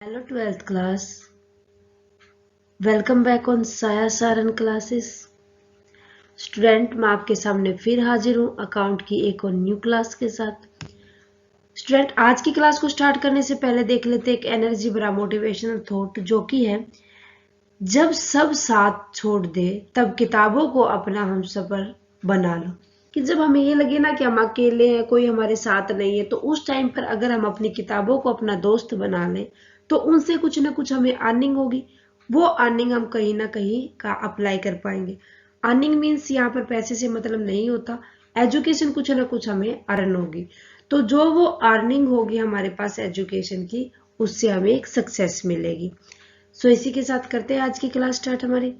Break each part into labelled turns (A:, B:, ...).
A: Hello 12th class. Welcome back on साया Saran classes. Student मैं आपके सामने फिर हाजिर हूँ अकाउंट की एक और न्यू क्लास के साथ. स्टूडेंट आज की क्लास को स्टार्ट करने से पहले देख लेते एक एनर्जी भरा मोटिवेशनल थॉट जो कि है जब सब साथ छोड़ दे तब किताबों को अपना हमसफर बना लो. कि जब हमें ये लगे ना कि हम अकेले हैं कोई हमारे साथ नहीं है तो उस टाइम पर अगर हम अपनी किताबों को अपना दोस्त बना लें तो उनसे कुछ ना कुछ हमें अर्निंग होगी. वो अर्निंग हम कहीं ना कहीं का अप्लाई कर पाएंगे. अर्निंग मीन्स यहाँ पर पैसे से मतलब नहीं होता. एजुकेशन कुछ ना कुछ हमें अर्न होगी तो जो वो अर्निंग होगी हमारे पास एजुकेशन की उससे हमें एक सक्सेस मिलेगी. सो इसी के साथ करते हैं आज की क्लास स्टार्ट हमारी.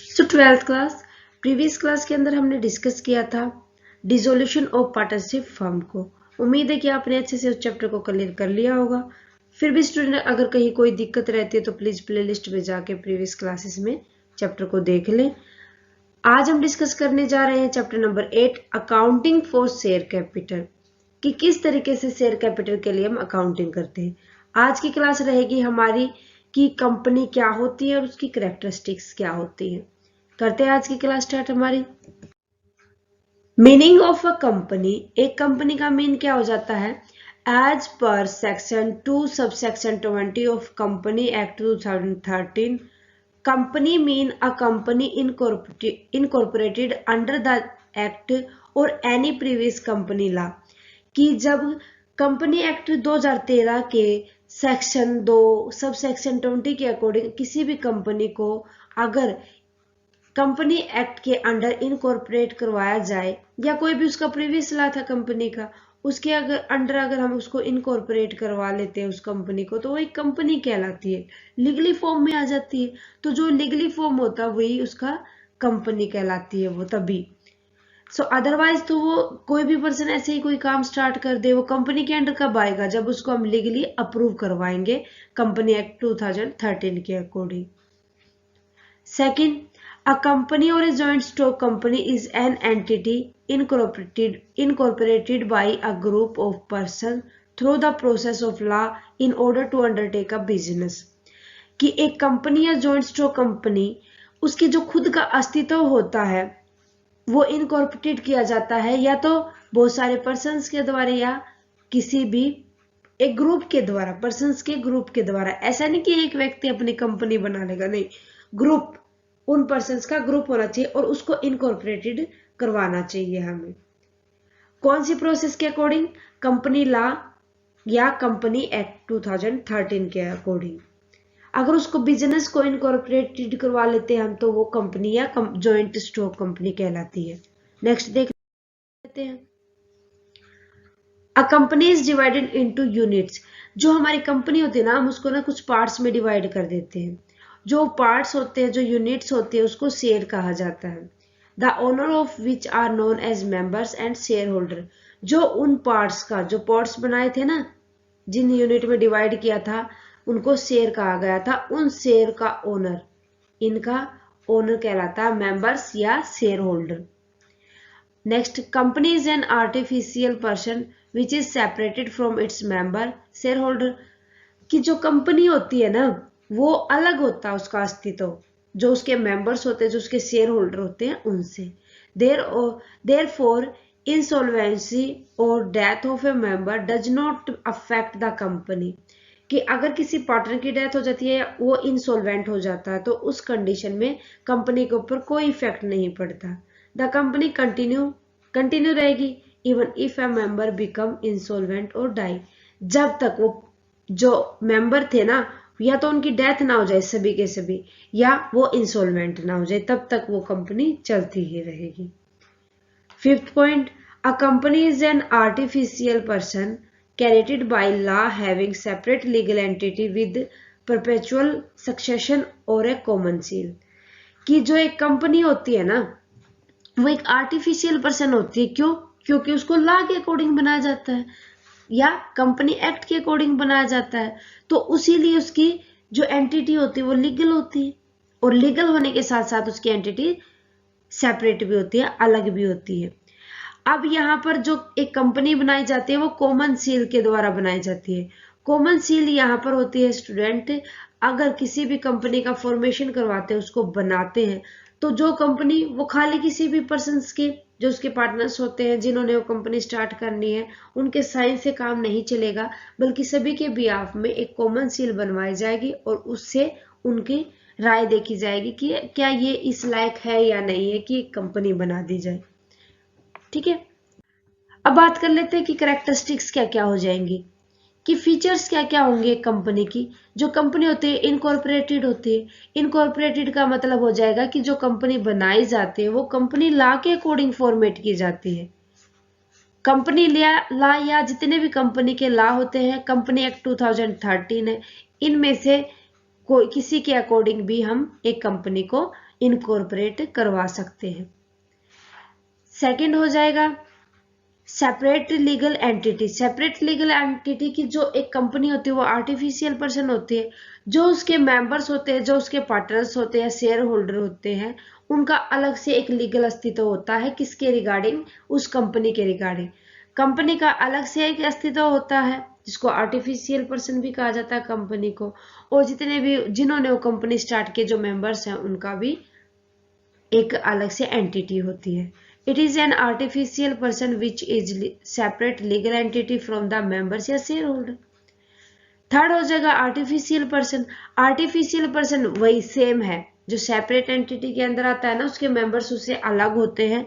A: सो 12th क्लास प्रीवियस क्लास के अंदर हमने डिस्कस किया था डिसोल्यूशन ऑफ पार्टनरशिप फर्म को. उम्मीद है कि आपने अच्छे से उस चैप्टर को क्लियर कर लिया होगा. फिर भी स्टूडेंट अगर कहीं कोई दिक्कत रहती है तो प्लीज प्लेलिस्ट में जाके प्रीवियस क्लासेस में चैप्टर को देख लें. आज हम डिस्कस करने जा रहे हैं chapter number 8 accounting for share capital कि किस तरीके से शेयर कैपिटल के लिए हम अकाउंटिंग करते हैं. आज की क्लास रहेगी हमारी कि कंपनी क्या होती है और उसकी कैरेक्टरिस्टिक्स क्या होती है. करते हैं आज की क्लास स्टार्ट हमारी. Meaning of a company. एक कंपनी का मीन क्या हो जाता है एज पर section 2 subsection 20 of company act 2013. Company mean a company incorporated under the act और एनी प्रीवियस कंपनी लॉ. कि जब कंपनी एक्ट 2013 के सेक्शन 2 सब सेक्शन 20 के अकॉर्डिंग किसी भी कंपनी को अगर कंपनी एक्ट के अंडर इनकॉर्पोरेट करवाया जाए या कोई भी उसका प्रीवियस लॉ था कंपनी का उसके अगर हम उसको इनकॉर्पोरेट करवा लेते हैं उस कंपनी को तो वो एक कंपनी कहलाती है. लीगली फॉर्म में आ जाती है तो जो लीगली फॉर्म होता है वही उसका कंपनी कहलाती है वो तभी. सो अदरवाइज तो वो कोई भी पर्सन ऐसे ही कोई काम स्टार्ट कर दे वो कंपनी के अंडर कब आएगा जब उसको हम लीगली अप्रूव करवाएंगे कंपनी एक्ट 2013 के according. Second, a company or a joint stock company is an entity incorporated by a group of persons through the process of law in order to undertake a business. कि एक company या joint stock company उसकी जो खुद का अस्तित्व होता है वो इनकॉर्पोरेट किया जाता है या तो बहुत सारे पर्सन्स के द्वारा या किसी भी एक ग्रुप के द्वारा पर्सन्स के ग्रुप के द्वारा. ऐसा नहीं कि एक व्यक्ति अपनी कंपनी बना लेगा, नहीं, ग्रुप उन पर्सन्स का ग्रुप होना चाहिए और उसको इनकॉर्पोरेटेड करवाना चाहिए हमें. कौन सी प्रोसेस के अकॉर्डिंग कंपनी लॉ या कंपनी एक्ट 2013 के अकॉर्डिंग. अगर उसको बिजनेस को इनकॉर्पोरेटेड करवा लेते हैं हम तो वो कंपनी या जॉइंट स्टॉक कंपनी कहलाती है. नेक्स्ट देख लेते हैं. A company is divided into units. जो हमारी कंपनी होती है ना हम उसको ना कुछ पार्ट्स में डिवाइड कर देते हैं. जो पार्ट्स होते हैं जो यूनिट्स होते हैं उसको शेयर कहा जाता है. The owner of which are known as members and share holder. जो उन पार्ट्स का जो पार्ट्स बनाए थे ना जिन यूनिट में डिवाइड किया था उनको शेयर कहा गया था. उन शेयर का ओनर इनका ओनर कहलाता है मेंबर्स या share holder. Next, company is an artificial person which is separated from its member share holder. कि जो कंपनी होती है ना वो अलग होता है उसका अस्तित्व जो उसके मेंबर्स होते हैं जो उसके शेयर होल्डर होते हैं उनसे. देयरफॉर इंसॉल्वेंसी और death of A member does not affect the company. कि अगर किसी पार्टनर की डेथ हो जाती है वो इंसॉल्वेंट हो जाता है तो उस कंडीशन में कंपनी के ऊपर कोई इफेक्ट नहीं पड़ता. द कंपनी कंटिन्यू रहेगी even if A member become insolvent और डाई. जब तक वो जो मेंबर थे ना या तो उनकी डेथ ना हो जाए सभी के सभी या वो इंसॉल्वेंट ना हो जाए तब तक वो कंपनी चलती ही रहेगी. Fifth point, a company is an artificial person created by law having separate legal entity with perpetual succession और a common seal. कि जो एक कंपनी होती है ना वो एक आर्टिफिशियल पर्सन होती है. क्यों? क्योंकि उसको लॉ के अकॉर्डिंग बनाया जाता है या कंपनी एक्ट के अकॉर्डिंग बनाया जाता है तो उसीलिए उसकी जो एंटिटी होती है वो लीगल होती है और लीगल होने के साथ साथ उसकी एंटिटी सेपरेट भी होती है, अलग भी होती है. अब यहाँ पर जो एक कंपनी बनाई जाती है वो कॉमन सील के द्वारा बनाई जाती है. कॉमन सील यहाँ पर होती है स्टूडेंट, अगर किसी भी कंपनी का फॉर्मेशन करवाते हैं, उसको बनाते हैं, तो जो कंपनी वो खाली किसी भी पर्सन के, जो उसके पार्टनर्स होते हैं जिन्होंने वो कंपनी स्टार्ट करनी है, उनके साइन से काम नहीं चलेगा, बल्कि सभी के बिहाफ में एक कॉमन सील बनवाई जाएगी और उससे उनकी राय देखी जाएगी कि क्या ये इस लायक है या नहीं है कि कंपनी बना दी जाए। ठीक है, अब बात कर लेते हैं कि कैरेक्टरिस्टिक्स क्या क्या हो जाएंगी, कि फीचर्स क्या क्या होंगे कंपनी की। जो कंपनी होती है इनकॉर्पोरेटेड होती है। इनकॉर्पोरेटेड का मतलब हो जाएगा कि जो कंपनी बनाई जाती है वो कंपनी लॉ के अकॉर्डिंग फॉर्मेट की जाती है। कंपनी लॉ या जितने भी कंपनी के लॉ होते हैं, कंपनी एक्ट 2013 है, इनमें से कोई किसी के अकॉर्डिंग भी हम एक कंपनी को इनकॉर्पोरेट करवा सकते हैं। सेकंड हो जाएगा separate legal entity. Separate legal entity की जो एक कंपनी होती है वो आर्टिफिशियल पर्सन होती है। जो उसके मेंबर्स होते हैं, जो उसके पार्टनर्स होते हैं, शेयर होल्डर होते हैं, उनका अलग से एक लीगल अस्तित्व होता है। किसके रिगार्डिंग? उस कंपनी के रिगार्डिंग। कंपनी का अलग से एक अस्तित्व होता है जिसको आर्टिफिशियल पर्सन भी कहा जाता है कंपनी को, और जितने भी जिन्होंने वो कंपनी स्टार्ट किए जो मेंबर्स हैं उनका भी एक अलग से एंटिटी होती है। It is an artificial person which is separate legal entity from the members या shareholder। थर्ड हो जाएगा आर्टिफिशियल पर्सन। आर्टिफिशियल पर्सन वही सेम है जो सेपरेट एंटिटी के अंदर आता है ना, उसके मेंबर्स उससे अलग होते हैं,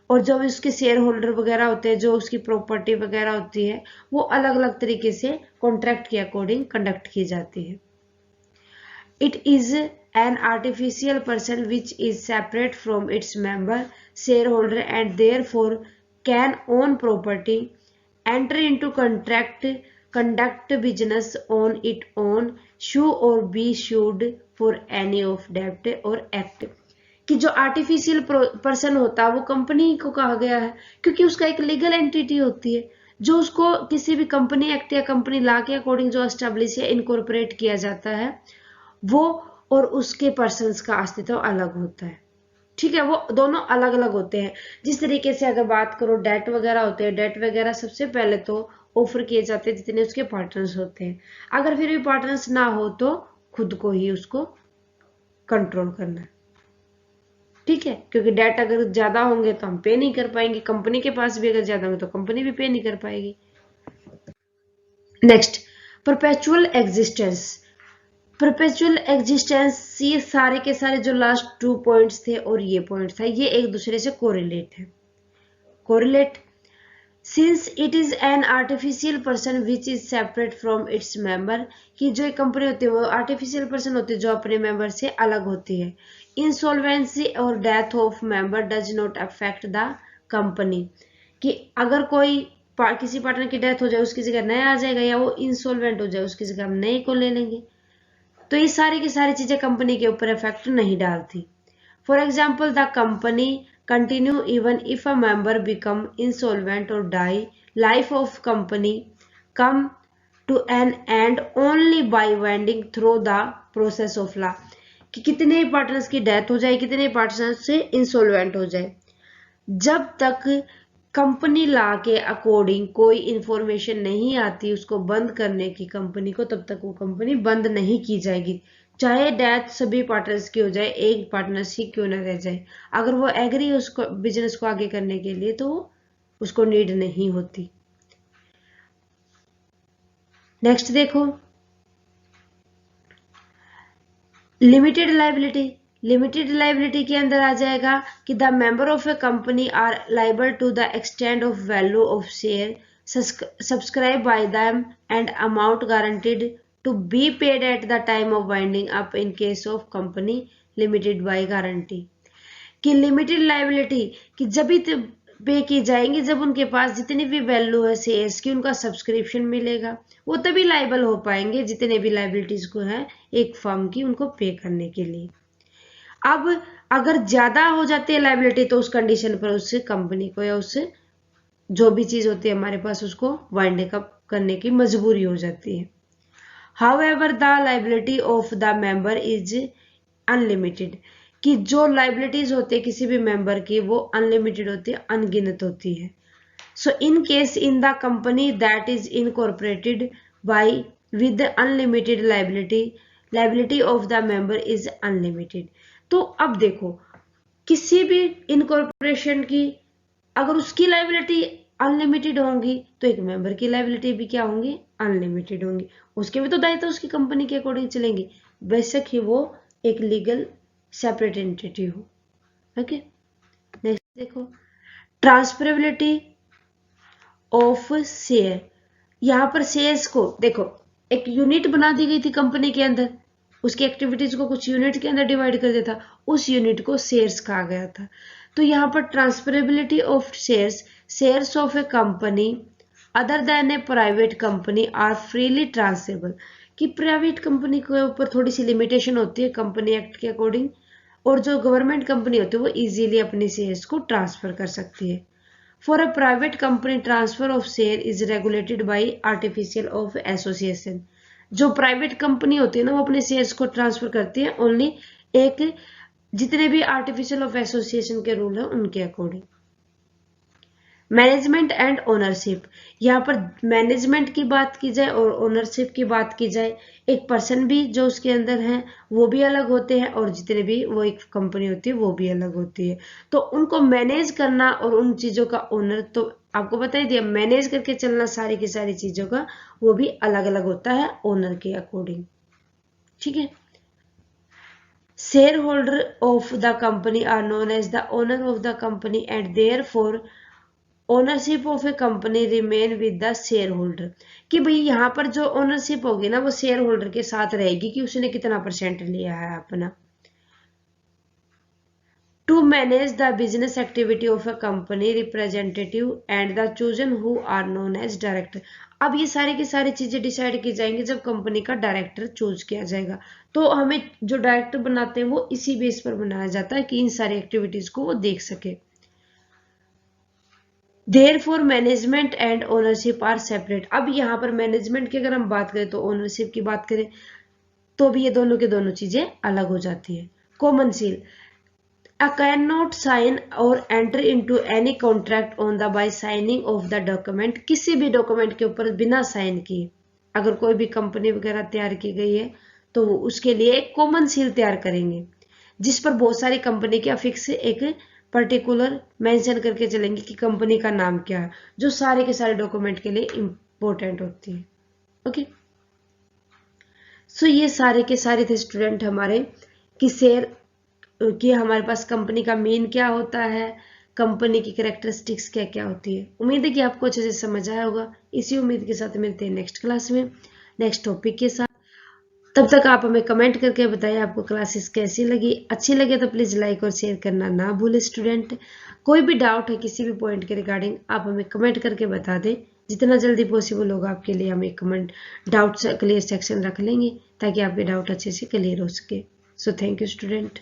A: और जो उसके शेयर होल्डर वगैरह होते हैं, जो उसकी प्रॉपर्टी वगैरह होती है, वो अलग अलग तरीके से कॉन्ट्रैक्ट के अकॉर्डिंग कंडक्ट की जाती है। It is an artificial person which is separate from its member shareholder and therefore can own property, enter into contract, conduct business on its own, sue or be sued for any of debt or act। कि जो artificial person होता है वो company को कहा गया है क्योंकि उसका एक लीगल एंटिटी होती है जो उसको किसी भी कंपनी एक्ट या कंपनी लॉ के अकॉर्डिंग जो एस्टेब्लिश या इनकॉर्पोरेट किया जाता है, वो और उसके पर्सन्स का अस्तित्व अलग होता है। ठीक है, वो दोनों अलग अलग होते हैं। जिस तरीके से अगर बात करो डेट वगैरह होते हैं, डेट वगैरह सबसे पहले तो ऑफर किए जाते हैं जितने उसके पार्टनर्स होते हैं। अगर फिर भी पार्टनर्स ना हो तो खुद को ही उसको कंट्रोल करना है। ठीक है, क्योंकि डेट अगर ज्यादा होंगे तो हम पे नहीं कर पाएंगे, कंपनी के पास भी अगर ज्यादा होंगे तो कंपनी भी पे नहीं कर पाएगी। Next, perpetual existence. Perpetual existence, ये सारे के सारे जो लास्ट 2 पॉइंट्स थे और ये पॉइंट था, ये एक दूसरे से कोरिलेट है। Correlate since it is an artificial person which is separate from its member, कि जो एक कंपनी होती है वो आर्टिफिशियल पर्सन होती है जो अपने मेंबर से अलग होती है। इंसॉल्वेंसी और death of member does not affect the company, कि अगर कोई किसी पार्टनर की डेथ हो जाए उसकी जगह नया आ जाएगा, या वो इंसॉल्वेंट हो जाए उसकी जगह हम नए को ले लेंगे, तो ये सारी की सारी चीजें कंपनी के ऊपर इफेक्ट नहीं डालती। For example the company continue even if a member become insolvent और die, life of company come to an end only by winding through the process of law, कि कितने पार्टनर्स की डेथ हो जाए, कितने पार्टनर्स से इंसॉल्वेंट हो जाए, जब तक कंपनी लॉ के अकॉर्डिंग कोई इंफॉर्मेशन नहीं आती उसको बंद करने की कंपनी को, तब तक वो कंपनी बंद नहीं की जाएगी। चाहे डेथ सभी पार्टनर्स की हो जाए, एक पार्टनर्स ही क्यों ना रह जाए, अगर वो एग्री उसको बिजनेस को आगे करने के लिए तो उसको नीड नहीं होती। नेक्स्ट देखो, लिमिटेड लायबिलिटी। लिमिटेड लायबिलिटी के अंदर आ जाएगा कि the member of a company are liable to the extend of value of share subscribe by them and amount guaranteed to be paid at the time of winding up in case of company limited by guarantee. कि limited liability कि जब भी पे की जाएंगी जब उनके पास जितनी भी वैल्यू है शेयर्स की, उनका सब्सक्रिप्शन मिलेगा, वो तभी लायबल हो पाएंगे जितने भी लायबिलिटीज को है एक फर्म की उनको पे करने के लिए। अब अगर ज्यादा हो जाती है लायबिलिटी तो उस कंडीशन पर उस कंपनी को या उस जो भी चीज होती है हमारे पास उसको वाइंडिंग अप करने की मजबूरी हो जाती है। However the liability of the member is unlimited, कि जो लायबिलिटीज होती है किसी भी मेंबर की वो अनलिमिटेड होती है, अनगिनत होती है। So in case in the company that is incorporated by with unlimited liability of the member is unlimited. तो अब देखो किसी भी इनकॉर्पोरेशन की अगर उसकी लाइबिलिटी अनलिमिटेड होंगी तो एक मेंबर की लाइबिलिटी भी क्या होंगी, अनलिमिटेड होंगी। उसके भी तो दायित्व उसकी कंपनी के अकॉर्डिंग चलेंगे, बेशक ही वो एक लीगल सेपरेट एंटिटी हो। ओके, नेक्स्ट देखो ट्रांसफरेबिलिटी ऑफ शेयर। यहाँ पर शेयर्स को देखो एक यूनिट बना दी गई थी कंपनी के अंदर, उसकी एक्टिविटीज को कुछ यूनिट के अंदर डिवाइड कर दिया था, उस यूनिट को शेयर्स कहा गया था। तो यहाँ पर transferability of shares of a company other than a private company are freely transferable. कि प्राइवेट कंपनी के ऊपर थोड़ी सी लिमिटेशन होती है कंपनी एक्ट के अकॉर्डिंग, और जो गवर्नमेंट कंपनी होती है वो इजीली अपनी शेयर्स को ट्रांसफर कर सकती है। For a private company transfer of share is regulated by artificial of association. जो प्राइवेट कंपनी होती है ना वो अपने शेयर्स को ट्रांसफर करती है ओनली एक जितने भी आर्टिफिशियल ऑफ एसोसिएशन के रूल है उनके अकॉर्डिंग। मैनेजमेंट एंड ओनरशिप, यहाँ पर मैनेजमेंट की बात की जाए और ओनरशिप की बात की जाए, एक पर्सन भी जो उसके अंदर है वो भी अलग होते हैं और जितने भी वो एक कंपनी होती है वो भी अलग होती है। तो उनको मैनेज करना और उन चीजों का ओनर, तो आपको बता ही दिया मैनेज करके चलना सारी की सारी चीजों का, वो भी अलग अलग होता है ओनर के अकॉर्डिंग। ठीक है, share holder of the company are known as the owner of the company and therefore ownership of a company remain with the share holder. कि भाई यहाँ पर जो ओनरशिप होगी ना वो शेयर होल्डर के साथ रहेगी कि उसने कितना परसेंट लिया है अपना। To manage the business activity of a company representative and the chosen who are known as director. अब ये सारी की सारी चीजें डिसाइड की जाएंगी जब कंपनी का डायरेक्टर चूज किया जाएगा। तो हमें जो डायरेक्टर बनाते हैं वो इसी बेस पर बनाया जाता है कि इन सारी एक्टिविटीज को वो देख सके। Therefore management and ownership are separate. अब यहाँ पर मैनेजमेंट की अगर हम बात करें तो ओनरशिप की बात करें तो भी ये दोनों के दोनों चीजें अलग हो जाती है। Common seal, I cannot sign or enter into any contract on the by signing of the document। किसी भी डॉक्यूमेंट के ऊपर बिना साइन किए अगर कोई भी कंपनी वगैरह तैयार की गई है तो वो उसके लिए एक कॉमन सील तैयार करेंगे जिस पर बहुत सारी कंपनी के अफिक्स एक पर्टिकुलर मेंशन करके चलेंगे कि कंपनी का नाम क्या है, जो सारे के सारे डॉक्यूमेंट के लिए इंपॉर्टेंट होती है। ओके, सो ये सारे के सारे थे स्टूडेंट हमारे कि शेयर कि हमारे पास कंपनी का मेन क्या होता है, कंपनी की कैरेक्टरिस्टिक्स क्या क्या होती है। उम्मीद है कि आपको अच्छे से समझ आया होगा। इसी उम्मीद के साथ मिलते हैं नेक्स्ट क्लास में नेक्स्ट टॉपिक के साथ। तब तक आप हमें कमेंट करके बताइए आपको क्लासेस कैसी लगी। अच्छी लगे तो प्लीज लाइक और शेयर करना ना भूले स्टूडेंट। कोई भी डाउट है किसी भी पॉइंट के रिगार्डिंग आप हमें कमेंट करके बता दें। जितना जल्दी पॉसिबल होगा आपके लिए हम एक कमेंट डाउट क्लियर सेक्शन रख लेंगे ताकि आपके डाउट अच्छे से क्लियर हो सके। So thank you student.